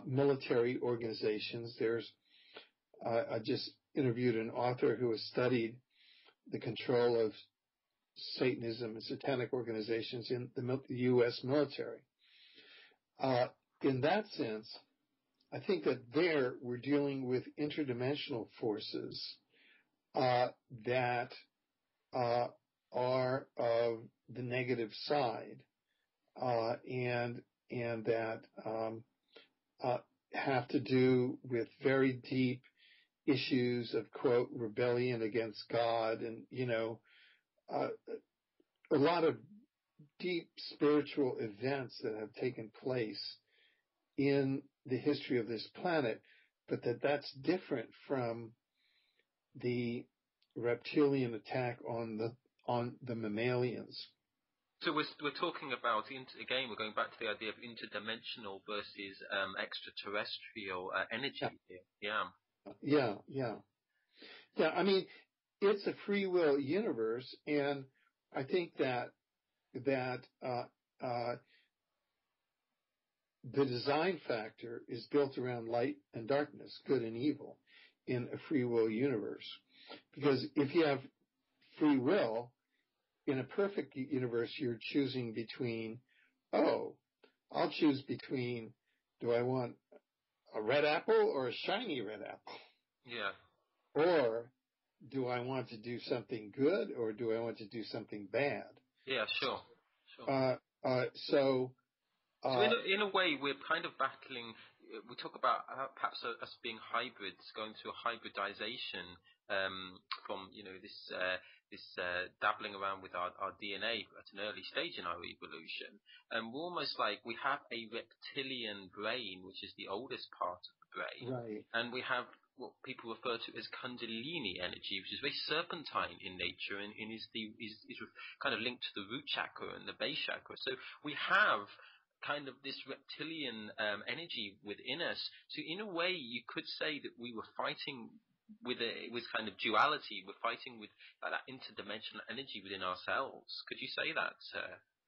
military organizations. I just interviewed an author who has studied the control of Satanism and satanic organizations in the U.S. military. In that sense, I think that there we're dealing with interdimensional forces that are of the negative side, and that have to do with very deep issues of, quote, rebellion against God, and a lot of deep spiritual events that have taken place in the history of this planet, but that's different from the reptilian attack on the mammalians. So we're talking about, again, we're going back to the idea of interdimensional versus extraterrestrial energy here. Yeah. Yeah. I mean, it's a free will universe, and I think that the design factor is built around light and darkness, good and evil, in a free will universe. Because if you have free will, in a perfect universe, you're choosing between, I'll choose between, do I want a red apple or a shiny red apple? Yeah. Or do I want to do something good, or do I want to do something bad? Yeah, sure. So in a way, we're kind of battling. We talk about perhaps us being hybrids, going through a hybridization from this dabbling around with our DNA at an early stage in our evolution, and we're almost like we have a reptilian brain, which is the oldest part of the brain, right, and we have what people refer to as Kundalini energy, which is very serpentine in nature and is kind of linked to the root chakra and the base chakra. So we have kind of this reptilian energy within us. So in a way, you could say that we were fighting with kind of duality. We're fighting with that interdimensional energy within ourselves. Could you say that,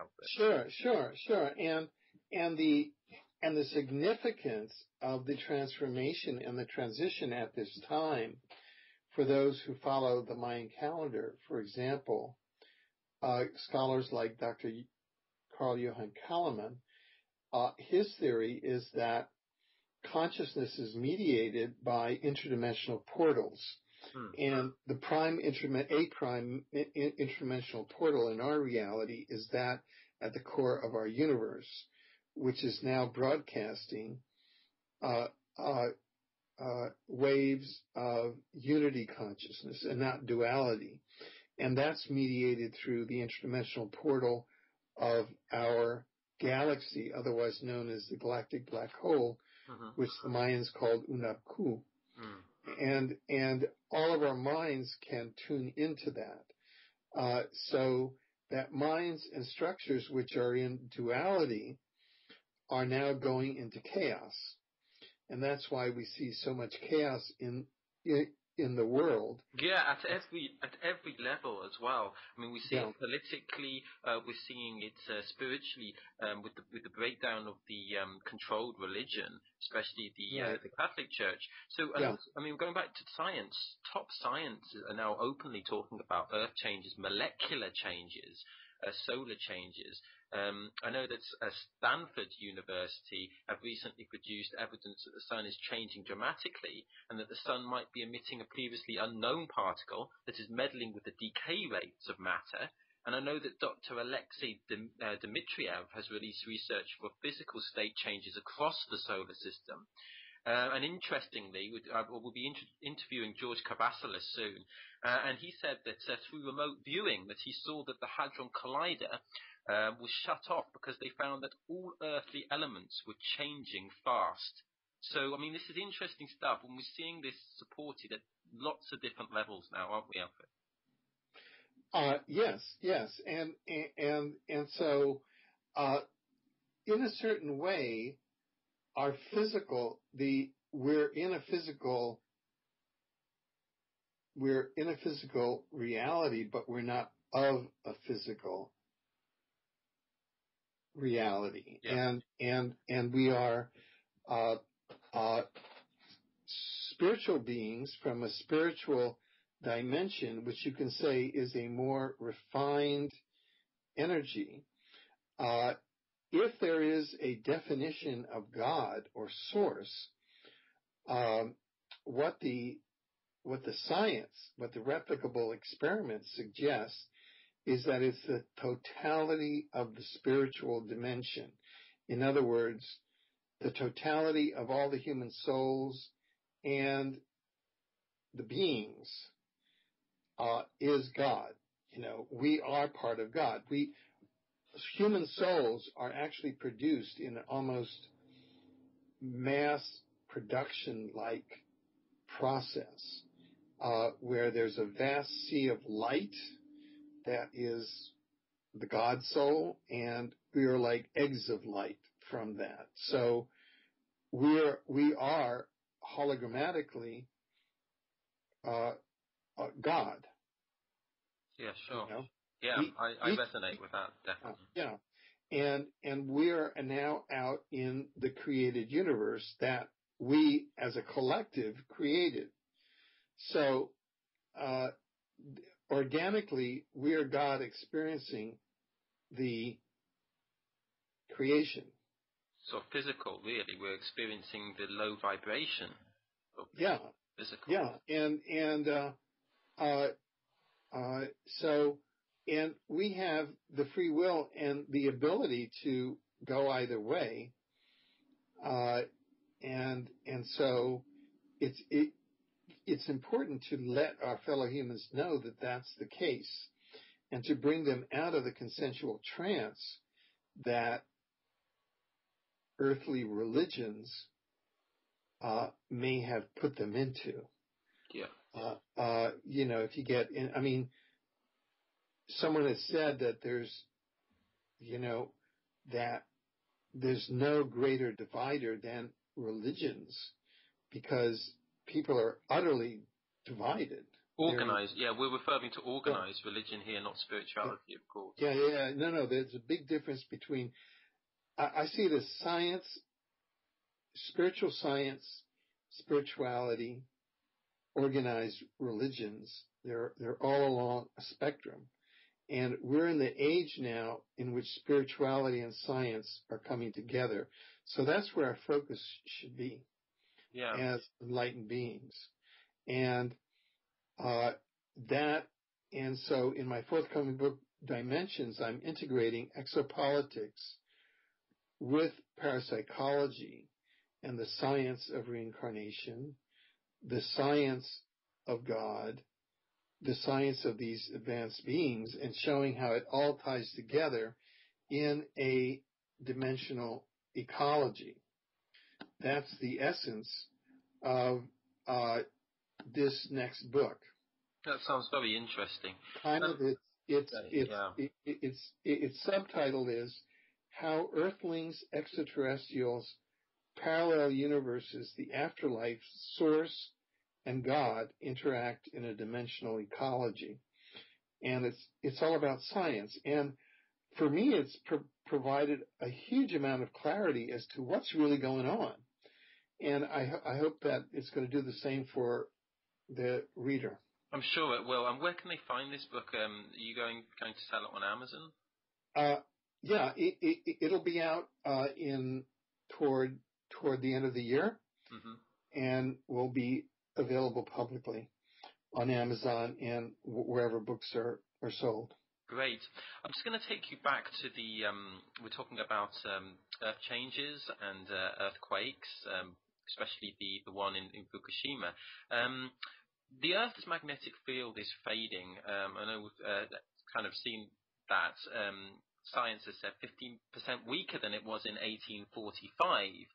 Alfred? Sure. And the significance of the transformation and the transition at this time, for those who follow the Mayan calendar, for example, scholars like Dr. Carl Johann Kalaman, his theory is that consciousness is mediated by interdimensional portals. And the prime interdimensional portal in our reality is that at the core of our universe, which is now broadcasting waves of unity consciousness and not duality. And that's mediated through the interdimensional portal of our galaxy, otherwise known as the galactic black hole, which the Mayans called Unapku. And all of our minds can tune into that. So that minds and structures which are in duality are now going into chaos. And that's why we see so much chaos in the world. Yeah, at every level as well. I mean, we see it politically, we're seeing it spiritually, with the breakdown of the controlled religion, especially the Catholic Church. So, I mean, going back to science, top science are now openly talking about earth changes, molecular changes, solar changes. I know that Stanford University have recently produced evidence that the sun is changing dramatically and that the sun might be emitting a previously unknown particle that is meddling with the decay rates of matter. And I know that Dr. Alexei Dmitriev has released research for physical state changes across the solar system. And interestingly, we'll be interviewing George Cavassalis soon, and he said that through remote viewing that he saw that the Hadron Collider was shut off because they found that all earthly elements were changing fast. So, I mean, this is interesting stuff, and we're seeing this supported at lots of different levels now, aren't we, Alfred? Yes, and so, in a certain way, our physical, we're in a physical reality, but we're not of a physical reality, Yeah. and we are uh, uh, spiritual beings from a spiritual dimension, which you can say is a more refined energy. If there is a definition of God or source, what the science, what the replicable experiments suggest is that it's the totality of the spiritual dimension. In other words, the totality of all the human souls and the beings is God. We are part of God. Human souls are actually produced in an almost mass production-like process, where there's a vast sea of light that is the God soul, and we are like eggs of light from that. So we are hologrammatically God. Yeah, sure. Yeah, I resonate with that, definitely. Yeah. And we're now out in the created universe that we as a collective created. So organically, we are God experiencing the creation. So physical, really, we're experiencing the low vibration of physical. Yeah, and we have the free will and the ability to go either way, and so it's important to let our fellow humans know that that's the case, and to bring them out of the consensual trance that earthly religions may have put them into. Yeah. If you get in, someone has said that there's no greater divider than religions, because people are utterly divided. Organized, we're referring to organized religion here, not spirituality, of course. Yeah. No, there's a big difference between, I see it as science, spirituality, organized religions. They're all along a spectrum. And we're in the age now in which spirituality and science are coming together. So that's where our focus should be as enlightened beings. And so in my forthcoming book, Dimensions, I'm integrating exopolitics with parapsychology and the science of reincarnation, the science of God, the science of these advanced beings, and showing how it all ties together in a dimensional ecology. That's the essence of this next book. That sounds very interesting. Its subtitle is How Earthlings, Extraterrestrials, Parallel Universes, the Afterlife, Source, and God interact in a dimensional ecology. And it's all about science. And for me, it's provided a huge amount of clarity as to what's really going on. And I hope that it's going to do the same for the reader. I'm sure it will. And where can they find this book? Are you going to sell it on Amazon? It'll be out toward the end of the year, and will be available publicly on Amazon and wherever books are sold. Great. I'm just going to take you back to we're talking about earth changes and earthquakes, especially the one in Fukushima. The Earth's magnetic field is fading. I know we've kind of seen that. Science has said 15% weaker than it was in 1845.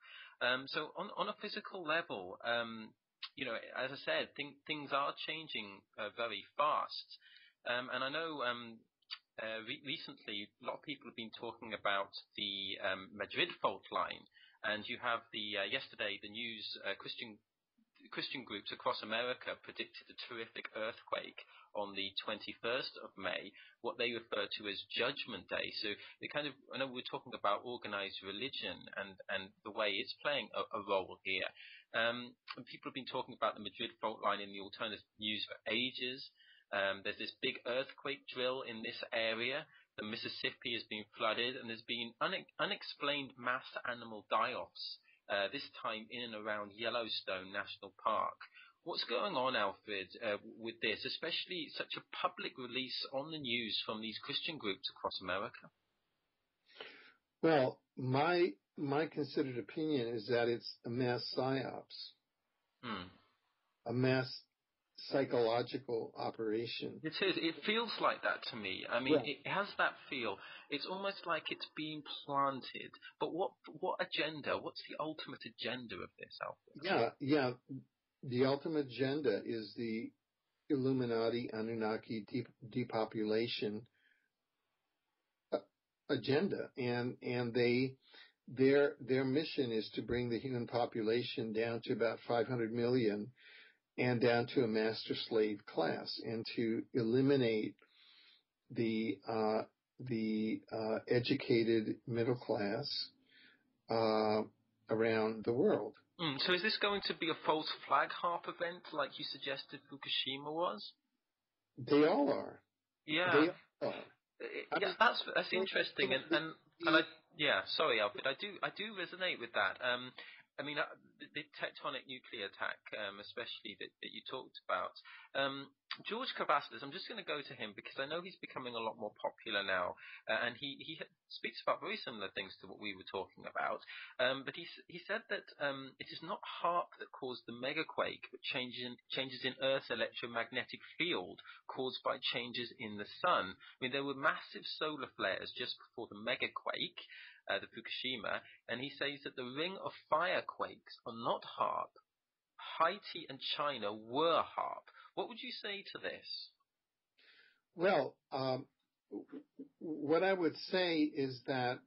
So on a physical level, as I said, things are changing very fast. And I know recently a lot of people have been talking about the Madrid fault line, and you have yesterday the news, Christian Christian groups across America predicted a terrific earthquake on the 21st of May, what they refer to as Judgment Day. So they kind of, I know we're talking about organized religion and the way it's playing a role here. And people have been talking about the Madrid fault line in the alternative news for ages. There's this big earthquake drill in this area. The Mississippi has been flooded, and there's been unexplained mass animal die-offs, this time in and around Yellowstone National Park. What's going on, Alfred, with this, especially such a public release on the news from these Christian groups across America? Well, my considered opinion is that it's a mass psyops, a mass psychological operation. It is. It feels like that to me. I mean, It has that feel. It's almost like it's being planted. But what agenda? What's the ultimate agenda of this, Alfred? Yeah. The ultimate agenda is the Illuminati Anunnaki depopulation agenda, and their mission is to bring the human population down to about 500 million and down to a master slave class, and to eliminate the educated middle class around the world. So is this going to be a false flag harp event like you suggested Fukushima was? They all are. Yeah. They all are. Yeah, that's interesting, and sorry, Alfred, I do resonate with that. I mean, the tectonic nuclear attack, especially that you talked about. George Cavastas, I'm just going to go to him because I know he's becoming a lot more popular now, and he speaks about very similar things to what we were talking about. But he said that it is not HAARP that caused the megaquake, but changes in Earth's electromagnetic field caused by changes in the sun. I mean, there were massive solar flares just before the megaquake, the Fukushima, and he says that the ring of fire quakes are not HAARP. Haiti and China were HAARP. What would you say to this? Well, what I would say is that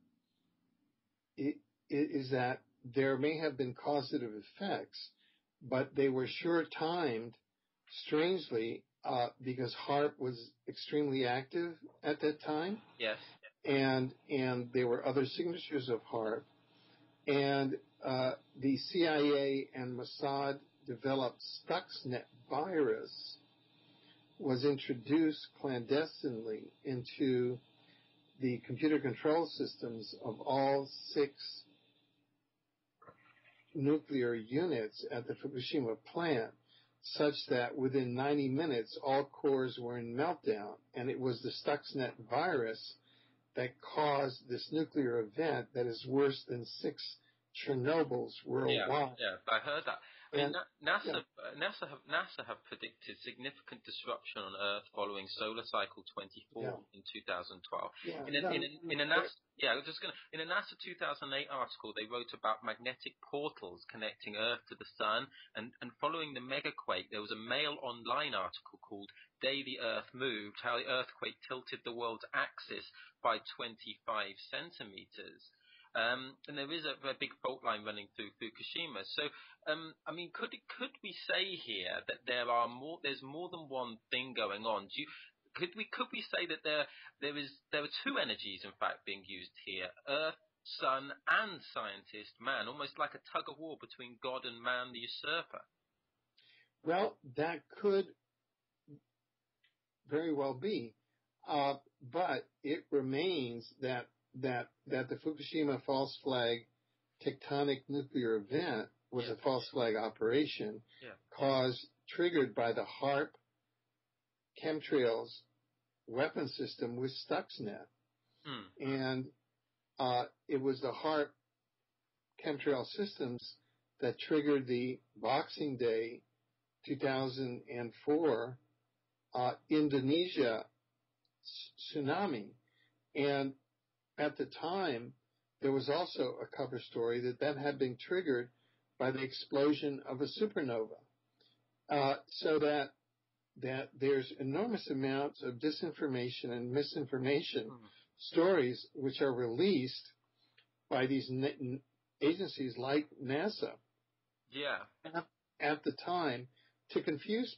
there may have been causative effects, but they were short-timed, strangely, because HAARP was extremely active at that time. Yes. And there were other signatures of HAARP. And the CIA and Mossad developed Stuxnet virus was introduced clandestinely into the computer control systems of all 6 nuclear units at the Fukushima plant, such that within 90 minutes all cores were in meltdown, and it was the Stuxnet virus that caused this nuclear event that is worse than 6 Chernobyls worldwide. Yeah, I heard that. I mean, NASA have predicted significant disruption on Earth following solar cycle 24 in 2012. In a NASA 2008 article, they wrote about magnetic portals connecting Earth to the Sun, and following the megaquake, there was a Mail Online article called "Day the Earth Moved: How the Earthquake Tilted the World's Axis by 25 centimeters." And there is a big fault line running through Fukushima. So, I mean, could we say here that there's more than one thing going on? Could we say that there are 2 energies, in fact, being used here: Earth, Sun, and scientist, man, almost like a tug of war between God and man, the usurper? Well, that could very well be, but it remains that the Fukushima false flag tectonic nuclear event was a false flag operation triggered by the HAARP chemtrails weapon system with Stuxnet. And it was the HAARP chemtrail systems that triggered the Boxing Day 2004 Indonesia tsunami. And at the time, there was also a cover story that had been triggered by the explosion of a supernova. So that there's enormous amounts of disinformation and misinformation stories which are released by these agencies like NASA. Yeah. at the time to confuse